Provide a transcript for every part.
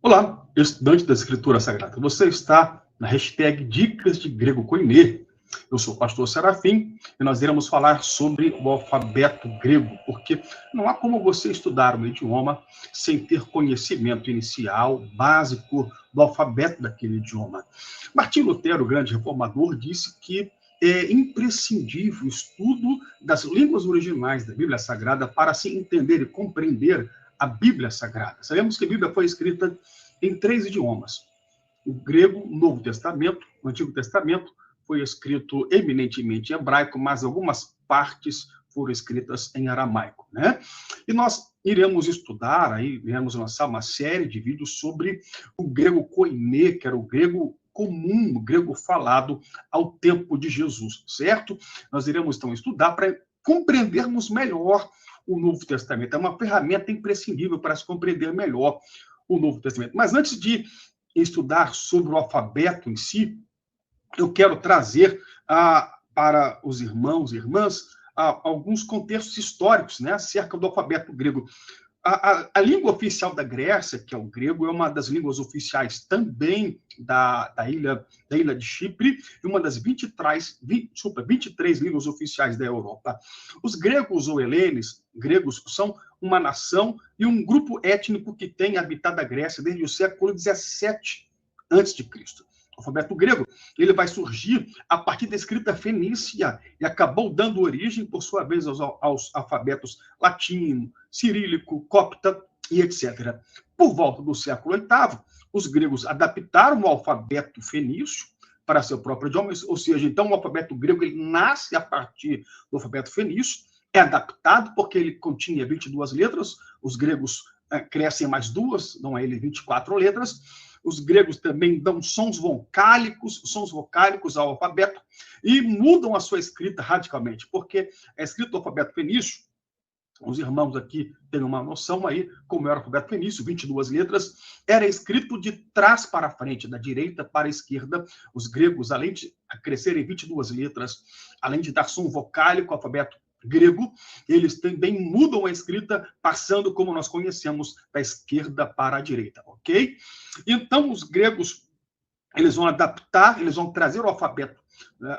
Olá, estudante da Escritura Sagrada. Você está na hashtag Dicas de Grego Koiné. Eu sou o pastor Serafim e nós iremos falar sobre o alfabeto grego, porque não há como você estudar um idioma sem ter conhecimento inicial, básico do alfabeto daquele idioma. Martim Lutero, o grande reformador, disse que é imprescindível o estudo das línguas originais da Bíblia Sagrada para se entender e compreender a Bíblia Sagrada. Sabemos que a Bíblia foi escrita em 3 idiomas. O grego, o Novo Testamento, o Antigo Testamento, foi escrito eminentemente em hebraico, mas algumas partes foram escritas em aramaico, né? E nós iremos estudar, aí iremos lançar uma série de vídeos sobre o grego koiné, que era o grego comum, o grego falado ao tempo de Jesus, certo? Nós iremos, então, estudar para compreendermos melhor o Novo Testamento. É uma ferramenta imprescindível para se compreender melhor o Novo Testamento. Mas antes de estudar sobre o alfabeto em si, eu quero trazer para os irmãos e irmãs alguns contextos históricos, né, acerca do alfabeto grego. A língua oficial da Grécia, que é o grego, é uma das línguas oficiais também da ilha de Chipre, e uma das 23 línguas oficiais da Europa. Os gregos ou helenes, gregos, são uma nação e um grupo étnico que tem habitado a Grécia desde o século XVII a.C. O alfabeto grego, ele vai surgir a partir da escrita fenícia e acabou dando origem, por sua vez, aos alfabetos latino, cirílico, copta e etc. Por volta do século VIII, os gregos adaptaram o alfabeto fenício para seu próprio idioma, ou seja, então o alfabeto grego ele nasce a partir do alfabeto fenício, é adaptado porque ele continha 22 letras, os gregos crescem mais duas, dão a ele 24 letras. Os gregos também dão sons vocálicos ao alfabeto e mudam a sua escrita radicalmente, porque a escrita do alfabeto fenício, os irmãos aqui têm uma noção aí, como era o alfabeto fenício, 22 letras, era escrito de trás para frente, da direita para a esquerda. Os gregos, além de crescerem 22 letras, além de dar som vocálico ao alfabeto grego, eles também mudam a escrita, passando, como nós conhecemos, da esquerda para a direita, ok? Então, os gregos, eles vão adaptar, eles vão trazer o alfabeto,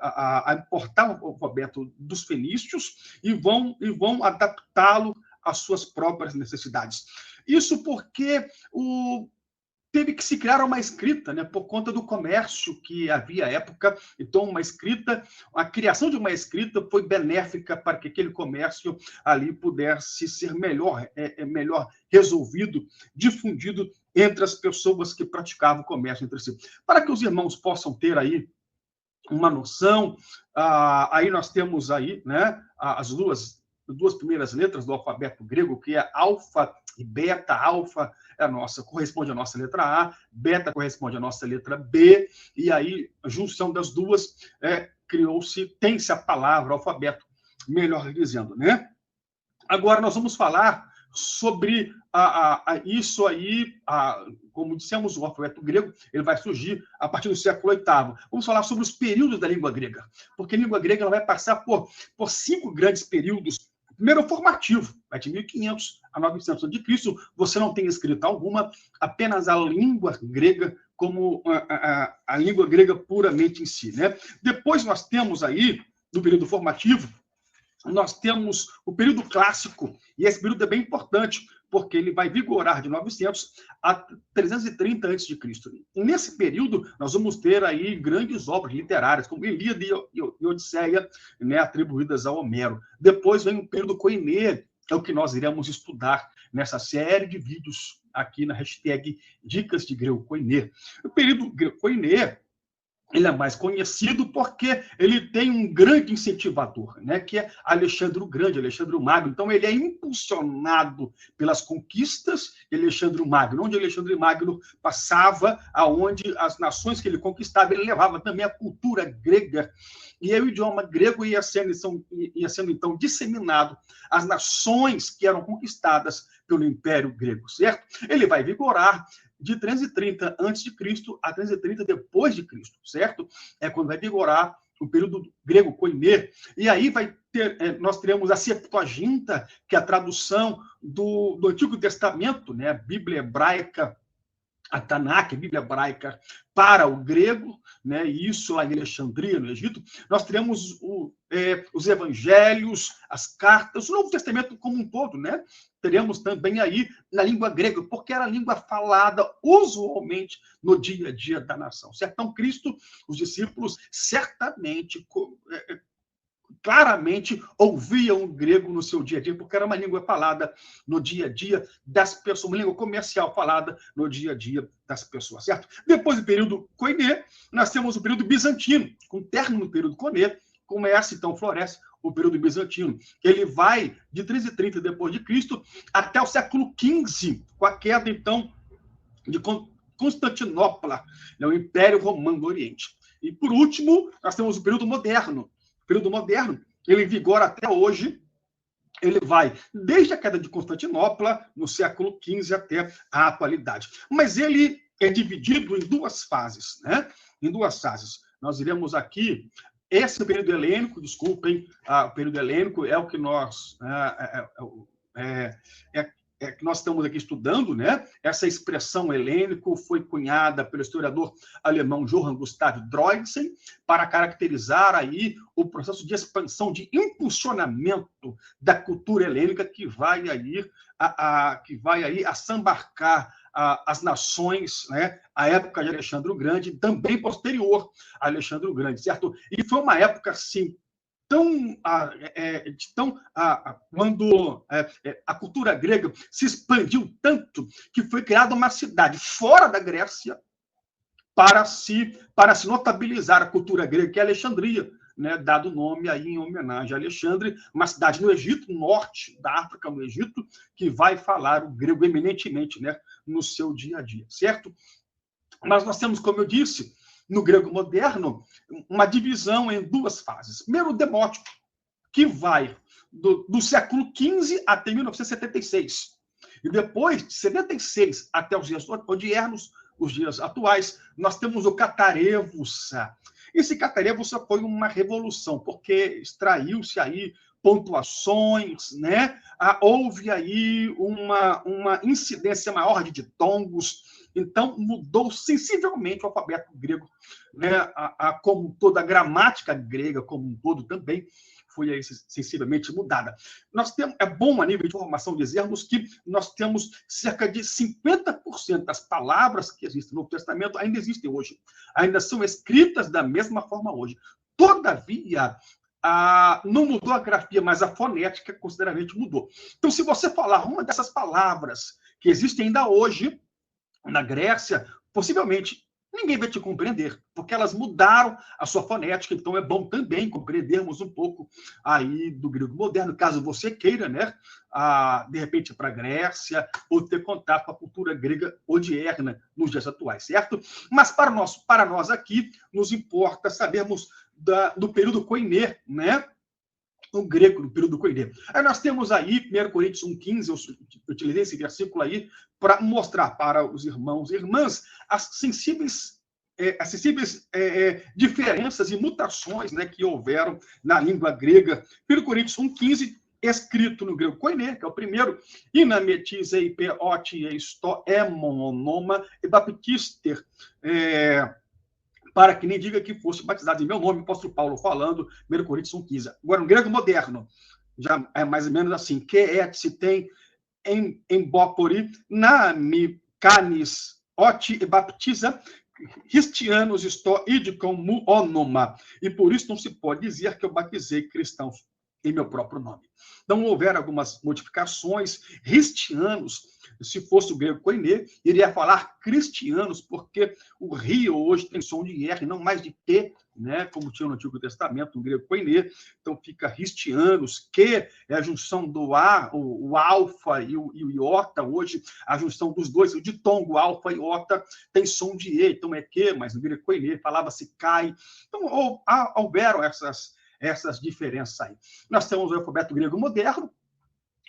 a importar o alfabeto dos fenícios e vão adaptá-lo às suas próprias necessidades. Isso porque teve que se criar uma escrita, né, por conta do comércio que havia à época. Então, a criação de uma escrita foi benéfica para que aquele comércio ali pudesse ser melhor resolvido, difundido entre as pessoas que praticavam o comércio entre si. Para que os irmãos possam ter aí uma noção, aí nós temos aí, né, as duas primeiras letras do alfabeto grego, que é alfa e beta. Alfa corresponde à nossa letra A, beta corresponde à nossa letra B, e aí a junção das duas tem-se a palavra alfabeto, melhor dizendo, né? Agora nós vamos falar sobre isso aí, como dissemos, o alfabeto grego ele vai surgir a partir do século VIII. Vamos falar sobre os períodos da língua grega, porque a língua grega ela vai passar por 5 grandes períodos. Primeiro, o formativo, vai de 1500 a 900 a.C., você não tem escrita alguma, apenas a língua grega como a língua grega puramente em si, né? Depois nós temos aí, no período formativo, nós temos o período clássico, e esse período é bem importante, porque ele vai vigorar de 900 a 330 a.C. E nesse período, nós vamos ter aí grandes obras literárias, como Ilíada e Odisseia, né, atribuídas a Homero. Depois vem o período koiné, que é o que nós iremos estudar nessa série de vídeos aqui na hashtag Dicas de Grego Koiné. O período koiné, ele é mais conhecido porque ele tem um grande incentivador, né, que é Alexandre o Grande, Alexandre o Magno. Então, ele é impulsionado pelas conquistas de Alexandre o Magno. Onde Alexandre o Magno passava, aonde as nações que ele conquistava, ele levava também a cultura grega. E aí o idioma grego ia sendo então, disseminado às nações que eram conquistadas pelo Império Grego, certo? Ele vai vigorar de 330 a.C. a 330 depois de Cristo, certo? É quando vai vigorar o período grego koiné. E aí nós teremos a Septuaginta, que é a tradução do Antigo Testamento, né? A Bíblia hebraica a Tanakh, a Bíblia hebraica, para o grego, né? E isso lá em Alexandria, no Egito, nós teremos os evangelhos, as cartas, o Novo Testamento como um todo, né? Teremos também aí na língua grega, porque era a língua falada usualmente no dia a dia da nação. Certo? Então, Cristo, os discípulos, certamente claramente ouviam o grego no seu dia a dia, porque era uma língua falada no dia a dia das pessoas, uma língua comercial falada no dia a dia das pessoas, certo? Depois do período Koiné, nós temos o período bizantino. Com o término do período Koiné, começa, então, floresce o período bizantino. Ele vai de 330 depois de Cristo até o século XV, com a queda, então, de Constantinopla, né, o Império Romano do Oriente. E, por último, nós temos o período moderno. O período moderno, ele vigora até hoje, ele vai desde a queda de Constantinopla, no século XV, até a atualidade. Mas ele é dividido em duas fases, né? Em duas fases. Nós iremos aqui, esse período helênico, desculpem, o período helênico é o que nós... que nós estamos aqui estudando, né? Essa expressão helênico foi cunhada pelo historiador alemão Johann Gustav Droysen para caracterizar aí o processo de expansão, de impulsionamento da cultura helênica que vai aí assambarcar as nações, né? A época de Alexandre o Grande, também posterior a Alexandre o Grande, certo? E foi uma época, assim, quando a cultura grega se expandiu tanto que foi criada uma cidade fora da Grécia para se notabilizar a cultura grega, que é Alexandria, né, dado o nome aí em homenagem a Alexandre, uma cidade no Egito, no norte da África, no Egito, que vai falar o grego eminentemente, né, no seu dia a dia, certo? Mas nós temos, como eu disse, no grego moderno, uma divisão em duas fases. Primeiro, o demótico, que vai do século XV até 1976. E depois, de 76 até os dias odiernos, os dias atuais, nós temos o Catarevousa. Esse Catarevousa foi uma revolução, porque extraiu-se aí pontuações, né? Houve aí uma incidência maior de ditongos, então mudou sensivelmente o alfabeto grego, né? Como toda a gramática grega como um todo também foi aí sensivelmente mudada. É bom, a nível de informação, dizermos que nós temos cerca de 50% das palavras que existem no Novo Testamento ainda existem hoje. Ainda são escritas da mesma forma hoje. Todavia, não mudou a grafia, mas a fonética consideravelmente mudou. Então, se você falar uma dessas palavras que existem ainda hoje na Grécia, possivelmente ninguém vai te compreender, porque elas mudaram a sua fonética, então é bom também compreendermos um pouco aí do grego moderno, caso você queira, né, de repente para a Grécia, ou ter contato com a cultura grega odierna nos dias atuais, certo? Mas para nós aqui, nos importa sabermos do período Koiné, né? O grego do período Koiné. Aí nós temos aí, 1 Coríntios 1,15, eu utilizei esse versículo aí para mostrar para os irmãos e irmãs as sensíveis diferenças e mutações, né, que houveram na língua grega. 1 Coríntios 1,15, escrito no grego Koiné, que é o primeiro, inametizei peoti esto emonoma e baptister, para que nem diga que fosse batizado em meu nome, o apóstolo Paulo falando, 1 Coríntios 1,15. Agora, no grego moderno, já é mais ou menos assim, que se tem em bopori, na mi canis oti e baptiza, cristianos estou idicum muonoma. E por isso não se pode dizer que eu batizei cristãos em meu próprio nome. Então, houveram algumas modificações. Cristianos, se fosse o grego Koiné, iria falar cristianos, porque o rio hoje tem som de R, não mais de T, né? Como tinha no Antigo Testamento, no grego Koiné. Então, fica cristianos, que é a junção do A, o alfa e o iota. Hoje, a junção dos dois, o ditongo alfa e iota, tem som de E, então é que, mas no grego Koiné falava-se cai. Então, houveram essas diferenças aí. Nós temos o alfabeto grego moderno.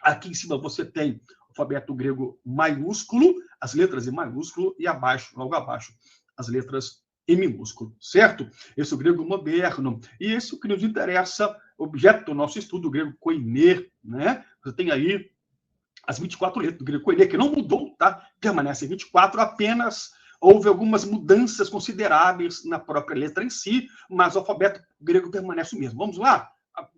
Aqui em cima você tem o alfabeto grego maiúsculo, as letras em maiúsculo, e abaixo, logo abaixo, as letras em minúsculo, certo? Esse é o grego moderno. E esse é o que nos interessa, objeto do nosso estudo, o grego Koiné, né? Você tem aí as 24 letras do grego koiné, que não mudou, tá? Permanecem 24, apenas houve algumas mudanças consideráveis na própria letra em si, mas o alfabeto grego permanece o mesmo. Vamos lá?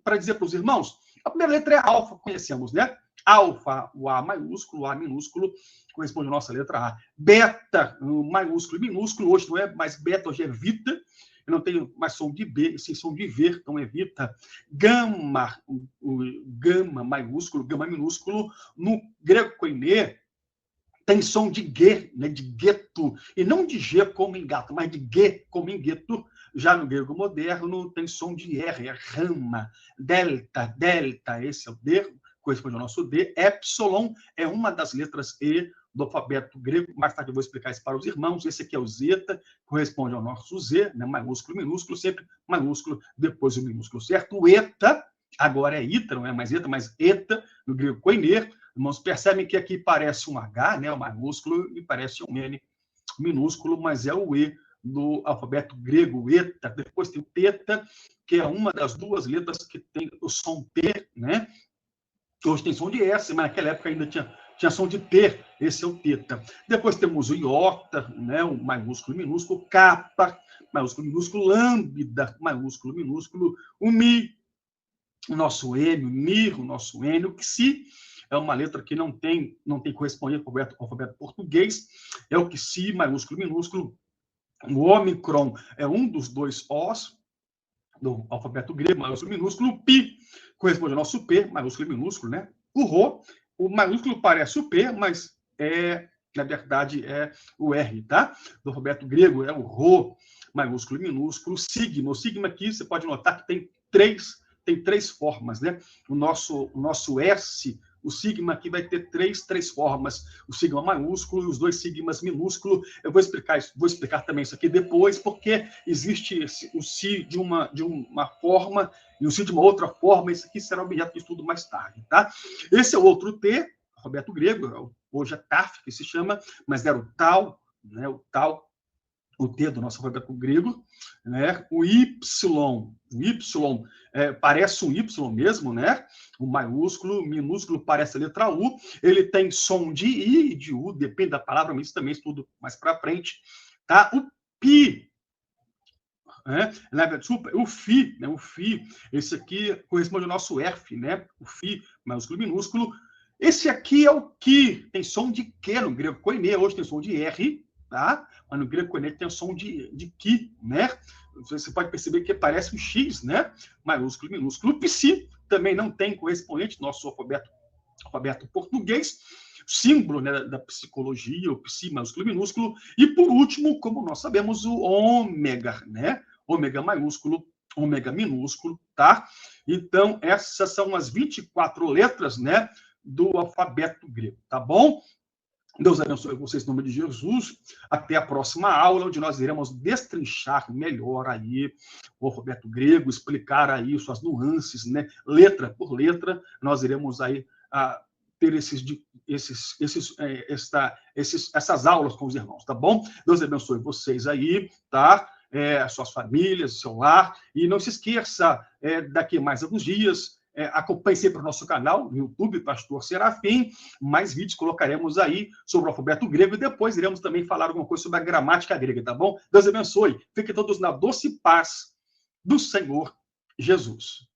Para dizer para os irmãos, a primeira letra é alfa, conhecemos, né? Alfa, o A maiúsculo, o A minúsculo, corresponde à nossa letra A. Beta, maiúsculo e minúsculo, hoje não é mais beta, hoje é vita. Eu não tenho mais som de B, sim som de ver, então é vita. Gama, o gama maiúsculo, gama minúsculo, no grego koiné, tem som de G, né, de gueto, e não de G como em gato, mas de G como em gueto. Já no grego moderno tem som de R, é rama, delta, delta, esse é o D, corresponde ao nosso D. Epsilon é uma das letras E do alfabeto grego, mais tarde eu vou explicar isso para os irmãos. Esse aqui é o zeta, corresponde ao nosso Z, né, maiúsculo, minúsculo, sempre maiúsculo, depois o minúsculo, certo? O eta, agora é ita, não é mais eta, mas eta, no grego koiné. Irmãos, percebem que aqui parece um H, né, o maiúsculo, e parece um N minúsculo, mas é o E do alfabeto grego, eta. Depois tem o teta, que é uma das duas letras que tem o som T, né? Hoje tem som de S, mas naquela época ainda tinha som de T, esse é o teta. Depois temos o iota, né, o maiúsculo e minúsculo, capa, maiúsculo e minúsculo, lambda, maiúsculo e minúsculo, o mi, o nosso M, o mi, o nosso N, o psi, é uma letra que não tem correspondente ao alfabeto português, é o psi, maiúsculo e minúsculo. O ômicron é um dos dois Os do alfabeto grego, maiúsculo e minúsculo. O pi corresponde ao nosso P, maiúsculo e minúsculo, né? O rho, o maiúsculo parece o P, mas na verdade, é o R, tá? Do alfabeto grego é o rho, maiúsculo e minúsculo. Sigma, o sigma aqui, você pode notar que tem três formas, né? O nosso S, o sigma aqui vai ter três formas, o sigma maiúsculo e os dois sigmas minúsculo. Eu vou explicar também isso aqui depois, porque existe o si de uma forma e o si de uma outra forma. Isso aqui será objeto de estudo mais tarde, tá? Esse é o outro T, alfabeto grego, hoje é TAF, que se chama, mas era o tal, né? O T do nosso alfabeto grego, né? O Y parece um Y mesmo, né? O maiúsculo, minúsculo parece a letra U, ele tem som de I e de U, depende da palavra, mas isso também estudo mais para frente, tá? O Pi, né? O Fi, né? O Fi, esse aqui corresponde ao nosso F, né? O Fi, maiúsculo, minúsculo. Esse aqui é o Ki, tem som de Q no grego koiné, hoje tem som de R, tá? Mas no grego koiné tem o som de Ki, né? Você pode perceber que parece um X, né? Maiúsculo e minúsculo. O Psi também não tem correspondente no nosso alfabeto português. Símbolo, né, da psicologia, o Psi maiúsculo e minúsculo. E por último, como nós sabemos, o ômega, né? Ômega maiúsculo, ômega minúsculo, tá? Então, essas são as 24 letras, né, do alfabeto grego, tá bom? Deus abençoe vocês em nome de Jesus. Até a próxima aula, onde nós iremos destrinchar melhor aí o alfabeto grego, explicar aí suas nuances, né? Letra por letra. Nós iremos aí ter essas aulas com os irmãos, tá bom? Deus abençoe vocês aí, tá? Suas famílias, seu lar. E não se esqueça, daqui mais alguns dias, acompanhe sempre o nosso canal no YouTube, Pastor Serafim. Mais vídeos colocaremos aí sobre o alfabeto grego e depois iremos também falar alguma coisa sobre a gramática grega, tá bom? Deus abençoe. Fiquem todos na doce paz do Senhor Jesus.